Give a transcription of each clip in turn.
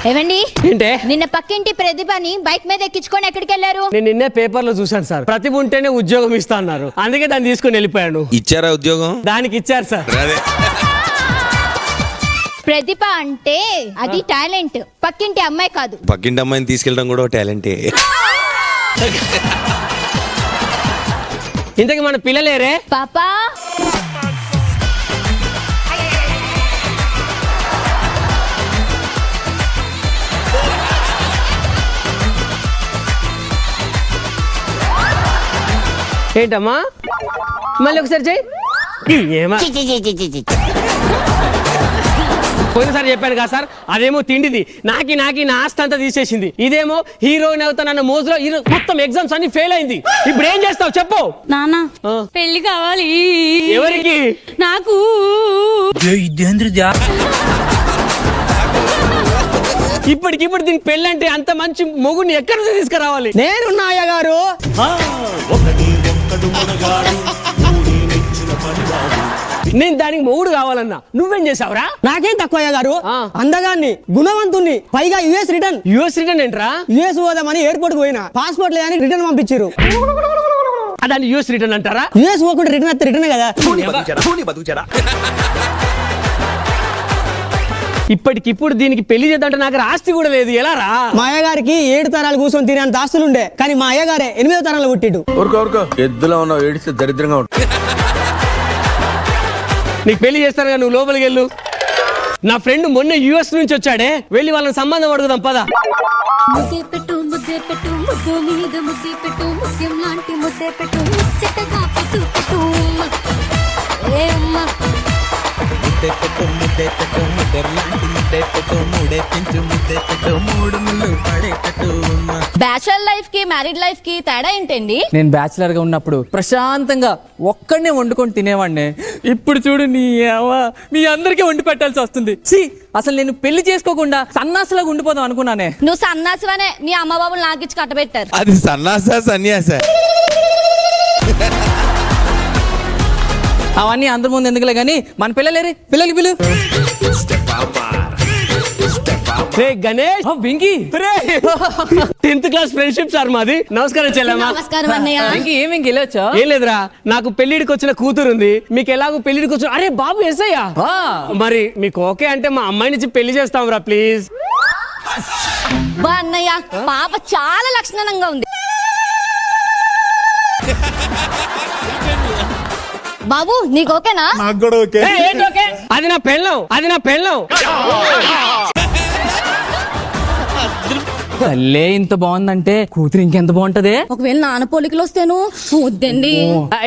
ఏవండి ఏంటే నిన్న పక్కింటి ప్రతిభని బైక్ మీద ఎక్కించుకొని ఎక్కడికి వెళ్ళారు? నేను నిన్నే పేపర్ లో చూసాను సార్, ప్రతిభ ఉంటేనే ఉద్యోగం ఇస్తా అన్నారు, అందుకే దాన్ని తీసుకొని వెళ్ళిపోయాను. ఇచ్చారా ఉద్యోగం? దానికి ఇచ్చారు సార్. ప్రతిభ అంటే అది టాలెంట్, పక్కింటి అమ్మాయి కాదు. పక్కింటి అమ్మాయిని తీసుకెళ్ళడం కూడా టాలెంటే. ఇంతకీ మన పిల్లలేరే? పాపా ఏంటమ్మా మళ్ళీ ఒకసారి చెయ్యి. ఏమా పోయినసారి చెప్పాను కదా సార్, అదేమో తిండిది నాకి నా ఆస్తి అంతా తీసేసింది. ఇదేమో హీరోయిన్ అవుతానన్న మోజులో మొత్తం ఎగ్జామ్స్ అన్ని ఫెయిల్ అయింది. ఇప్పుడు ఏం చేస్తావు చెప్పు. నానా పెళ్లి కావాలి. ఎవరికి? నాకు. ఇప్పటికిప్పుడు దీనికి పెళ్ళంటే అంత మంచి మొగుడిని ఎక్కడ నుంచి తీసుకురావాలి? నేనున్నా అయ్య గారు. నేను దానికి మొగుడు కావాలన్నా, నువ్వేం చేసావురా? నాకేం తక్కువ అయ్య గారు, అందగాన్ని గుణవంతుణ్ణి, పైగా యుఎస్ రిటర్న్. యుఎస్ రిటర్న్ ఏంట్రా? యుఎస్ పోదామని ఎయిర్పోర్ట్ పోయినా పాస్పోర్ట్ లేదని రిటర్న్ పంపించారు. దాన్ని యుఎస్ రిటర్న్ అంటారా? యుఎస్ పోకుండా రిటర్న్ వస్తే రిటర్న్ కదా. ఇప్పటికిప్పుడు దీనికి పెళ్లి చేద్దాంటే నాకు ఆస్తి కూడా లేదు, ఎలా రా? మా అయ్య గారికి 7 తరాలు కూర్చొని తినేంత ఆస్తులుండే, కానీ మా అయ్య గారే 8వ తరంలో పుట్టిడు. ఎద్దులో ఉన్న ఏడిస్తే దరిద్రంగా ఉంటుంది. నీకు పెళ్లి చేస్తాను కదా, నువ్వు లోపలికి వెళ్ళు. నా ఫ్రెండ్ మొన్న యుఎస్ నుంచి వచ్చాడే, వెళ్ళి వాళ్ళని సంబంధం అడుగుదాం పద. ముద్దే పెట్టు ముద్దే పెట్టు ముద్దు మీద ముద్దే పెట్టు ముత్యం లాంటి ముద్దే పెట్టు ముచ్చటగా పెట్టు పెట్టు ఏ అమ్మ ముద్దే పెట్టు ముద్దే పెట్టు ముద్దర్లాంటి ముద్దే పెట్టు మూడే పెంచు ముద్దే పెట్టు మూడు ముళ్ళు పడేటట్టు. బ్యాచులర్ లైఫ్ కి మ్యారీడ్ లైఫ్ కి తేడా ఏంటండి? నేను బ్యాచిలర్ గా ఉన్నప్పుడు ప్రశాంతంగా ఒక్కడనే వండుకొని తినేవాడిని. ఇప్పుడు చూడు మీ అందరికీ వండి పెట్టాల్సి వస్తుంది. అసలు నేను పెళ్లి చేసుకోకుండా సన్నాసులాగా ఉండిపోదాం అనుకున్నానే. నువ్వు సన్నాసివనే, నీ అమ్మ బాబులు నాకు ఇచ్చి కట్టబెట్టారు. అది సన్నాసా సన్యాస? అవన్నీ అందరి ముందు ఎందుకులే గానీ మన పిల్లలేరే, పిల్లలకి పిలు. Ganesh Venky 10th class friendship sir మాది. నమస్కారం చెల్లెమ్మా. నమస్కారం అన్నయ్య. వెంకీ ఏం వెంకీ వెళ్ళొచ్చా? ఏం లేదురా, నాకు పెళ్లిడికి వచ్చిన కూతురు ఉంది, మీకు ఎలాగో పెళ్లిడికి వచ్చిన. అరే బాబు ఎస్ఐయా? మరి మీకు ఓకే అంటే మా అమ్మాయి నుంచి పెళ్లి చేస్తాం రా ప్లీజ్. బా అన్నయ్య, పాప చాలా లక్షణంగా ఉంది. బాబు నీకు ఓకేనా? నాకు కూడా ఓకే. ఏంటి ఓకే? అది నా పెళ్ళం, అది నా పెళ్ళం. తల్లే ఇంత బాగుందంటే కూతురు ఇంకెంత బాగుంటదే. ఒకవేళ నాన్న పోలికలు వస్తేను వద్దండి.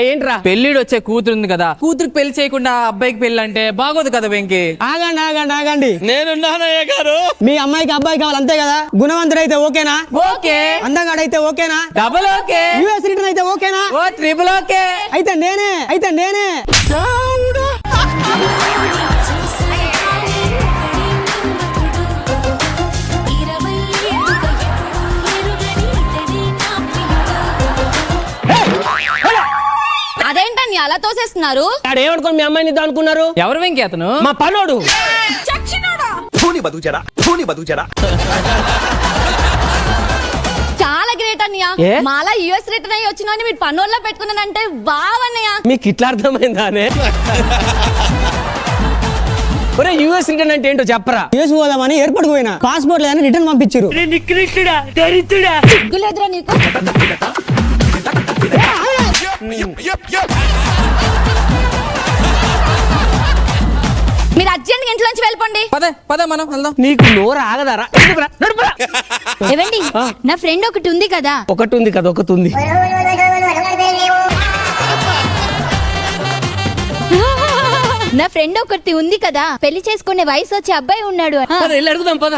ఏంట్రా? పెళ్లిడు వచ్చే కూతురు ఉంది కదా, కూతురికి పెళ్లి చేయకుండా అబ్బాయికి పెళ్లి అంటే బాగోదు కదా వెంకీ. ఆగండి ఆగండి ఆగండి, నేనున్నానయ్య గారు. మీ అమ్మాయికి అబ్బాయి కావాలి అంతే కదా. గుణవంతుడైతే ఓకేనా? ఓకే. అందగాడైతే ఓకేనా? Double okay. యుఎస్ రిటర్న్ అయితే ఓకేనా? ఓ ట్రిపుల్ ఓకే. అయితే నేనే అదేంటని అలా తోసేస్తున్నారు? ఏమనుకోని మీ అమ్మాయిని ఇద్దాం అనుకున్నారు? ఎవరు వెంకీ అతను? మా పనోడు. చాలా గ్రేట్ అన్నయ్య. మాలా యుఎస్ రిటర్న్ అయ్యి వచ్చిన మీరు పనుల్లో పెట్టుకున్నానంటే బావన్నయ్య. మీకు ఇట్లా అర్థమైందా? ఒరే యుఎస్ రిటర్న్ అంటే ఏంటో చెప్పరా? యుఎస్ పోదామని ఎయిర్పోర్ట్ పోయినా పాస్పోర్ట్ లేదని రిటర్న్ పంపించారు. సిగ్గులేదురా నీకు? మీరు అర్జెంట్ ఇంట్లోంచి వెళ్ళిపోండి. పద మనం వెళ్దాం. నీకు నోరు ఆగదారా? ఏవండి, నా ఫ్రెండ్ ఒకటి ఉంది కదా. ఒకటి ఉంది కదా, ఒకటి ఉంది. నా ఫ్రెండ్ ఒకటి ఉంది కదా, పెళ్లి చేసుకునే వయసు వచ్చే అబ్బాయి ఉన్నాడు. వెళ్ళి అడుగుదాం పద.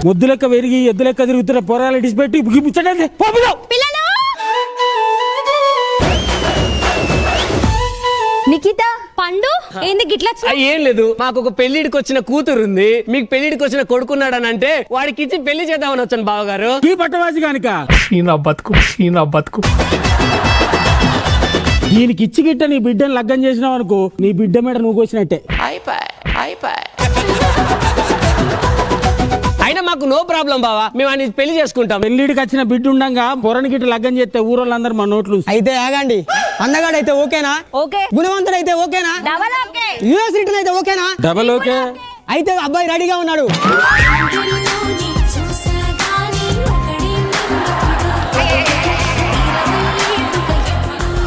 ముద్దు లెక్క పెరిగి ఎద్దు లెక్క తిరుగుతున్న పొరాలు డిస్పెట్టి ముచ్చటండి. పిల్లలు, నిఖిత పండు ఏంది గిట్లా? ఏం లేదు, మాకు ఒక పెళ్లిడికి వచ్చిన కూతురు ఉంది, మీకు పెళ్లిడికి వచ్చిన కొడుకున్నాడు అని అంటే వాడికి ఇచ్చి పెళ్లి చేద్దామని వచ్చాను బావగారు. ఈ పట్టవాసి కనుక ఈ నా బతుకు దీనికి ఇచ్చి గిట్ట నీ బిడ్డను లగ్గం చేసినావు అనుకో, నీ బిడ్డ మీద నువ్వు కోసినట్టే. అయినా మాకు నో ప్రాబ్లం బావా, మేము ఆయన పెళ్లి చేసుకుంటాం. పెళ్లిడికి వచ్చిన బిడ్డ ఉండంగా పొరని గిట్ట లగ్గం చేస్తే ఊరోళ్ళందరూ మన నోట్లు అయితే ఆగండి, అందగాడైతే ఓకేనా? ఓకే. గుణవంతుడైతే ఓకేనా? Double okay. యూఎస్ రిటర్న్ అయితే ఓకేనా? Double okay. అయితే అబ్బాయి రెడీగా ఉన్నాడు. గుండెల్లోని చూసగాని ఒకడే నన్ను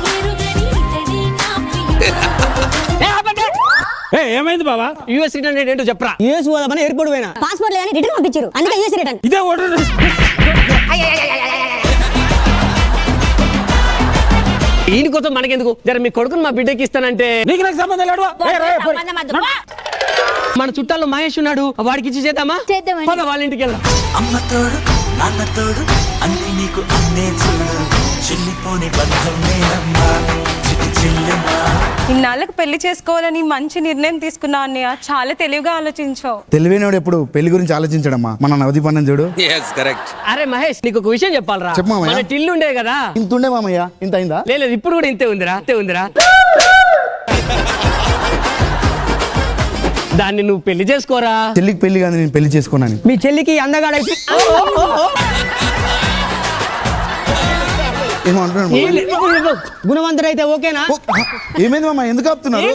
ఎరుగని ఇతడే నా ప్రియుడు. ఏమైంది బావా? యూఎస్ రిటర్న్ ఏంటో చెప్పరా. యూఎస్ పోదామని ఎయిర్పోర్ట్ పోయినా, పాస్పోర్ట్ లేదని రిటర్న్ పంపించారు, అందుకే యూఎస్ రిటర్న్. ఇదే ఓటర్. ఈయన కోసం మనకెందుకు, జర మీ కొడుకుని మా బిడ్డకి ఇస్తానంటే. నీకు నాకు సంబంధం లేడు. మన చుట్టాల్లో మహేష్ ఉన్నాడు, వాడికి ఇచ్చి చేద్దామా? చేద్దామండి. పద వాళ్ళ ఇంటికి వెళ్దాం. అమ్మ తోడు నాన్న తోడు అన్ని నీకు అన్నే చూడు, చెల్లిపోని బంధం నేనమ్మా చిట్టి చెల్లెమ్మా. ఇన్నాళ్ళకు పెళ్లి చేసుకోవాలని మంచి నిర్ణయం తీసుకున్నా అన్నయ్య, చాలా తెలివిగా ఆలోచించావు. తెలివైనడు ఎప్పుడు పెళ్లి గురించి ఆలోచించడమ్మా. మన నవది పన్నం చూడు. Yes correct. అరే మహేష్, నీకు ఒక విషయం చెప్పాలరా. చెప్పు మామయ్య. మన టిల్లు ఉండే కదా, ఇంత ఉండే మామయ్య, ఇంత అయిందా? లేదు ఇప్పుడు కూడా ఇంతే ఉందిరా. దాన్ని నువ్వు పెళ్లి చేసుకోరా. చెల్లికి పెళ్లి కానీ నేను పెళ్లి చేసుకున్నాను. మీ చెల్లికి అందగాడైతే ఏమో అంటున్నాడు మామయ్య. గుణవంతుడైతే ఓకేనా? ఏమైంది మామ, ఎందుకు ఆపుతున్నారు?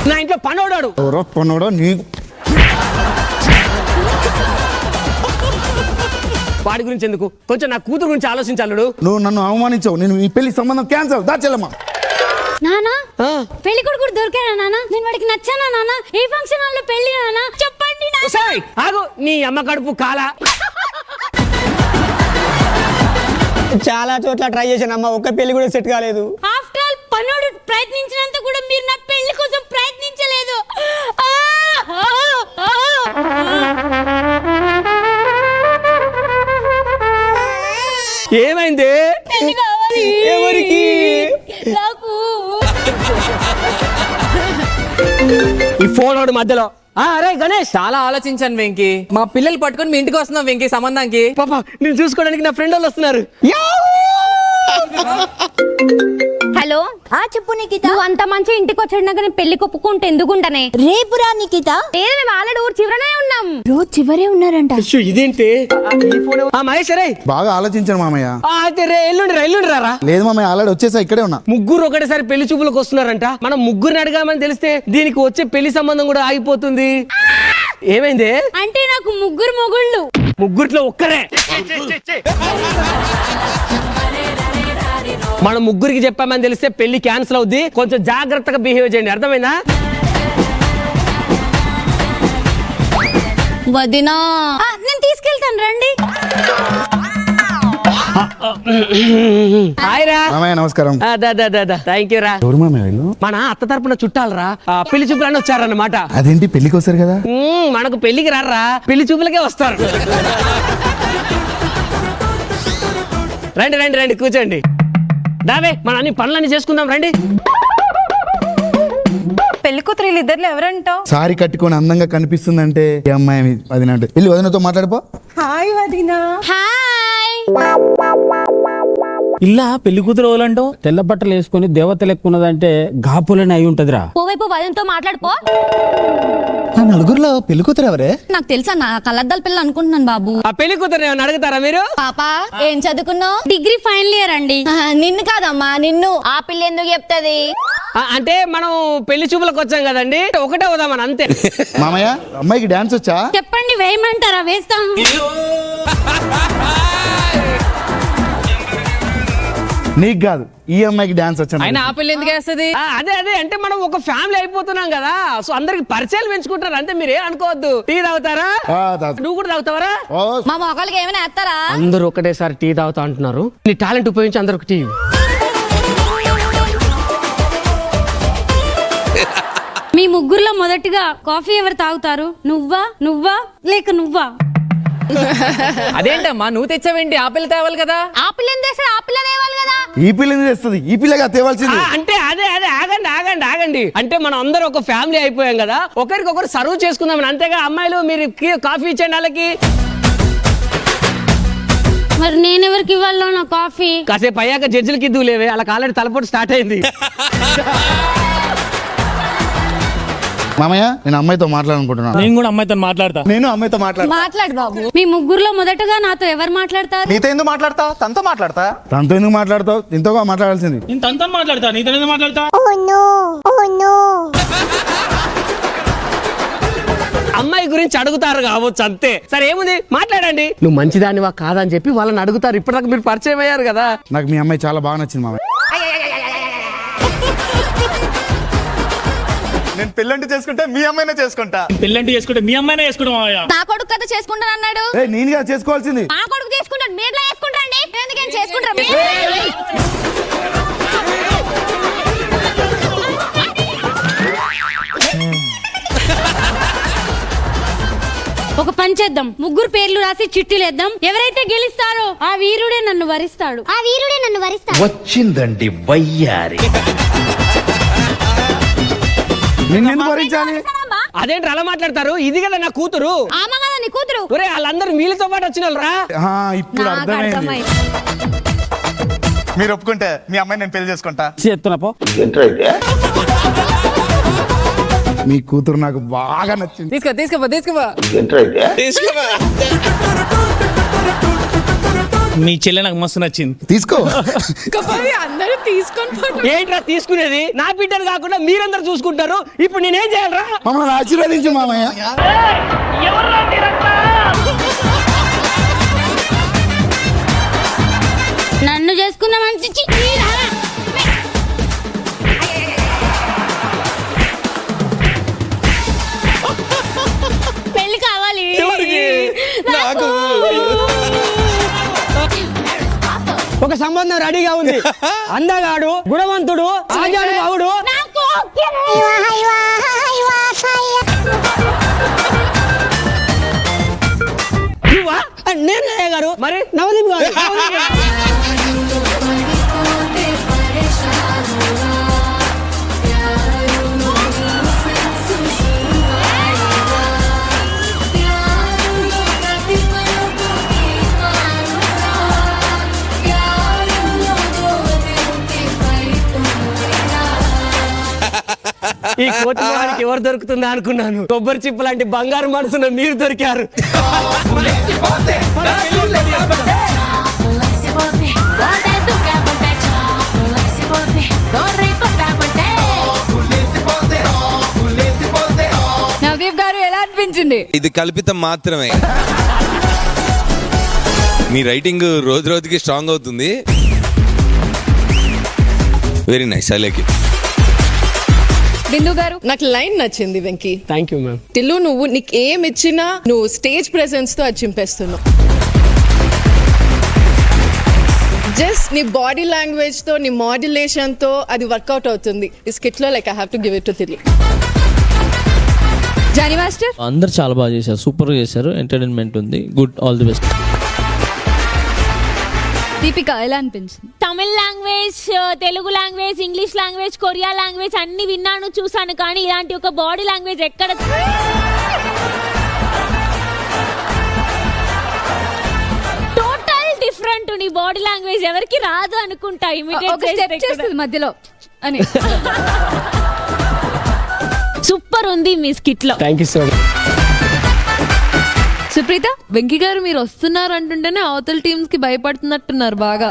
నా ఇంట్లో పనోడాడు. ఎవరో పన్నోడో నీకు. వాడి గురించి ఎందుకు, కొంచెం నా కూతురు గురించి ఆలోచించాలడు. నువ్వు నన్ను అవమానించావు, నేను ఈ పెళ్లి సంబంధం క్యాన్సల్. దా చెల్లమ్మా. నానా పెళ్లి కొడుకు దొరికారా నానా? నేను వాడికి నచ్చానా నానా? ఏ ఫంక్షన్ హాల్లో పెళ్లి నానా? చెప్పండి నానా. ఒసేయ్, ఆగు, నీ అమ్మ కడుపు కాలా. చాలా చోట్ల ట్రై చేశాను అమ్మ, ఒక్క పెళ్లి కూడా సెట్ కాలేదు. ఆఫ్టర్ ఆల్ పనోడు ప్రయత్నించినంత కూడా మీరు నా పెళ్లి కోసం ప్రయత్నించలేదు. ఏమైంది? పెళ్లి కావాలి. ఎవరికి? నాకు. ఈ ఫోన్ వాడు మధ్యలో. అరే గణేష్, చాలా ఆలోచించాను వెంకీ. మా పిల్లలు పట్టుకొని మీ ఇంటికి వస్తున్నాం వెంకీ సంబంధానికి. పాప నేను చూసుకోవడానికి నా ఫ్రెండ్ వాళ్ళు వస్తున్నారు. హలో. చెప్పు నిఖిత. నువ్వు అంత మంచి ఇంటికి వచ్చాక నేను పెళ్లి కొప్పుకుంటే ఎందుకుంటానే? రేపు రా నిఖిత. లేదు, మేము ఆల్రెడీ ఊరు చివరనే ఉన్నాం. రోజు చివరే ఉన్నారంట. అయ్యో, ఇదేంటి ఈ ఫోన్? మహేష్ రే, బాగా ఆలోచించాను మామయ్య. అయితే రే ఎల్లుండి రారా. లేదు మామయ్య, ఆల్రెడీ వచ్చేసా, ఇక్కడే ఉన్నా. ముగ్గురు ఒకటేసారి పెళ్లి చూపులకు వస్తున్నారంట. మనం ముగ్గురిని అడగామని తెలిస్తే దీనికి వచ్చే పెళ్లి సంబంధం కూడా ఆగిపోతుంది. ఏమైంది? అంటే నాకు ముగ్గురు మొగుళ్ళు. ముగ్గురిలో ఒక్కరే. మనం ముగ్గురికి చెప్పామని తెలిస్తే పెళ్లి క్యాన్సిల్ అవుద్ది. కొంచెం జాగ్రత్తగా బిహేవ్ చేయండి, అర్థమైందా? వదినా నేను తీసుకెళ్తాను, రండి. హాయ్ రా. మామయ్య నమస్కారం. థ్యాంక్ యూ రా. ఎవరు మామయ్య వీళ్ళు? మన అత్త తరపున చుట్టాలరా, పెళ్లి చూపులని వచ్చారన్నమాట. అదేంటి పెళ్లికి వస్తారు కదా? మనకు పెళ్లికి రారా, పెళ్లి చూపులకే వస్తారు. రండి రండి రండి, కూర్చోండి. దావే మన అన్ని పనులన్నీ చేసుకుందాం, రండి. పెళ్లి కూతురు వీళ్ళిద్దరు ఎవరంటావు? సారీ కట్టుకొని అందంగా కనిపిస్తుందంటే ఈ అమ్మాయి వదిన అంటే. వెళ్ళి వదినతో మాట్లాడిపో. హాయ్ వదినా. హాయ్. ఇల్లా పెళ్లి కూతురు ఎవరంటావు? తెల్ల బట్టలు వేసుకొని దేవత లెక్కున్నదంటే గాపులని అయి ఉంటదిరా. పోవైపు వదినతో మాట్లాడుకో. ఆ నలుగురులో పెళ్లి కూతురు ఎవరే? నాకు తెలుసా, నా కళ్ళద్దాల పిల్ల అనుకుంటున్నాను బాబు. ఆ పెళ్లి కూతురు ఏమన్నా అడుగుతారా మీరు? పాప ఏం చదువుకున్నావు? డిగ్రీ ఫైనల్ ఇయర్ అండి. నిన్ను కాదమ్మా, నిన్ను. ఆ పిల్ల ఎందుకు చెప్తది? అంటే మనం పెళ్లి చూపులకు వచ్చాం కదండి, ఒకటే వదామని అంతే. మామయ్య అమ్మాయికి డాన్స్ వచ్చా? చెప్పండి, వేయమంటారా? వేస్తాం. నీకు కాదు, ఈ అమ్మాయికి డాన్స్ వచ్చా. ఆయన ఆ పిల్ల ఎందుకు వేస్తుంది? అదే అంటే మనం ఒక ఫ్యామిలీ అయిపోతున్నాం కదా, సో అందరికి పరిచయాలు పెంచుకుంటారు అంతే. మీరే అనుకోవద్దు. టీ తాగుతారా? నువ్వు కూడా తాగుతావరా? మా మొక్కలకి ఏమైనా వేస్తారా? అందరూ ఒకటేసారి టీ తాగుతా అంటున్నారు. నీ టాలెంట్ ఉపయోగించి అందరికి టీ. మీ ముగ్గురులో మొదటిగా కాఫీ ఎవరు తాగుతారు? నువ్వా లేక నువ్వా? అదేంటమ్మా నువ్వు తెచ్చావేంటి? ఆ పిల్ల తేవాలి కదా. ఆ పిల్ల ఏం చేస్తారు? ఆ పిల్ల తేవాలి కదా. ఈ పిల్లని తెస్తుంది, ఈ పిల్లగా తేవాల్సింది. అంటే అదే ఆగండి. అంటే మనం అందరూ ఒక ఫ్యామిలీ అయిపోయాం కదా, ఒకరికొకరు సర్వ్ చేసుకుందామని. అంతేగా అమ్మాయిలు మీరు కాఫీ ఇచ్చండి వాళ్ళకి. మరి నేనెవరికి ఇవ్వాలో నా కాఫీ? కాసేపు అయ్యాక జడ్జిలకి ఇద్దు లేవే, అలా ఆల్రెడీ తలపోటు స్టార్ట్ అయింది. మామయ్య నేను అమ్మాయితో మాట్లాడాలనుకుంటున్నాను. నేను కూడా అమ్మాయితో మాట్లాడతా. నేను అమ్మాయితో మాట్లాడు బాబు. మీ ముగ్గురులో మొదటగా నాతో ఎవరు మాట్లాడతారు? నీతో ఎందుకు మాట్లాడతా? తనతో మాట్లాడతా. తనతో ఎందుకు మాట్లాడతావు? ఇంతగా మాట్లాడాల్సింది. నేను తనతో మాట్లాడతా, నీతో ఎందుకు మాట్లాడతా? అమ్మాయి గురించి అడుగుతారు కావచ్చు అంతే. సరే ఏముంది మాట్లాడండి. నువ్వు మంచిదానివా కాదని చెప్పి వాళ్ళని అడుగుతారు. ఇప్పటిదాకా మీరు పరిచయం అయ్యారు కదా. నాకు మీ అమ్మాయి చాలా బాగా నచ్చింది మామయ్య. నేను పెళ్ళంటి చేసుకుంటే మీ అమ్మాయినే చేసుకుంటా. పెళ్ళంటి చేసుకుంటే మీ అమ్మాయినే చేసుకుంటాం మావయ్య. నా కొడుకు కథ చేసుకుంటాను అన్నాడు. నేనుగా చేసుకోవాల్సింది. నా కొడుకు చేసుకుంటాడు, మీరు ఎట్లా చేసుకుంటారండి? ఎందుకని చేసుకుంటారు? ఒక పని చేద్దాం, ముగ్గురు పేర్లు రాసి చిట్టీలు వేద్దాం. ఎవరైతే గెలుస్తారో ఆ వీరుడే నన్ను వరిస్తాడు. వచ్చిందండి వయ్యారి. నిన్ను భరించాలి. అదేంటి అలా మాట్లాడతారు? ఇది కదా నా కూతురు. ఆమె కదా నీ కూతురు. ఒరే వాళ్ళందరూ మీలతో పాటు వచ్చిన వాళ్ళు రా. ఇప్పుడు అర్థమైంది. మీరు ఒప్పుకుంటే మీ అమ్మాయి నేను పెళ్లి చేసుకుంటా. చేస్తున్నా పో. మీ కూతురు నాకు బాగా నచ్చింది. తీసుకో మీ చెల్లె నాకు మస్తు నచ్చింది. తీసుకో. అందరూ తీసుకొని ఏంట్రా తీసుకునేది? నా బిడ్డను కాకుండా మీరందరూ చూసుకుంటారు. ఇప్పుడు నేనేం చేయాలరా? మమ్మల్ని ఆశీర్వదించు మామయ్య. నన్ను చేసుకున్న మంచి చిట్టీరా. పెళ్లి కావాలి నాకు. ఒక సంబంధం రెడీగా ఉంది. అందగాడు, గుణవంతుడు, ఆజానుభావుడు. నువ్వా? నేను గారు మరి నవదీప్ గారు. ఈ కోతి మొహానికి ఎవరు దొరుకుతుందా అనుకున్నాను. కొబ్బరి చిప్ప లాంటి బంగారు మనసున మీరు దొరికారు. నవదీప్ గారు ఎలా అనిపించింది? ఇది కల్పితం మాత్రమే. మీ రైటింగ్ రోజు రోజుకి స్ట్రాంగ్ అవుతుంది. Very nice. I like it. Bindu garu నాకు లైన్ నచ్చింది Venky. Thank you ma'am. Tillu నువ్వు నీకు ఏం ఇచ్చినా నువ్వు స్టేజ్ ప్రెసెన్స్ తో అది చింపేస్తున్నావు. జస్ట్ నీ బాడీ లాంగ్వేజ్ తో నీ మాడ్యులేషన్ తో అది వర్కౌట్ అవుతుంది ఈ స్కిట్ లో. Like I have to give it to Tillu. Jani master అందరు చాలా బాగా చేశారు, సూపర్ గా చేశారు. ఎంటర్టైన్మెంట్ ఉంది. Good, all the best. Deepika ఎలా అనిపించింది? Tamil language, Telugu language, English language, Korea language అన్ని విన్నాను, చూసాను. కానీ ఇలాంటి ఒక బాడీ లాంగ్వేజ్ ఎక్కడ టోటల్ డిఫరెంట్. నీ బాడీ లాంగ్వేజ్ ఎవరికి రాదు అనుకుంటా. ఇమిడియట్ మధ్యలో అని సూపర్ ఉంది మీ స్కిట్ లో. Thank you so much. Supritha, Venky గారు మీరు వస్తున్నారు అంటుంటేనే అవతల టీమ్స్ కి భయపడుతున్నట్టున్నారు బాగా.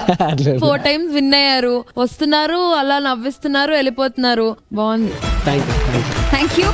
4 times విన్ అయ్యారు, వస్తున్నారు, అలా నవ్విస్తున్నారు, వెళ్ళిపోతున్నారు. బాగుంది. Thank you. Thank you.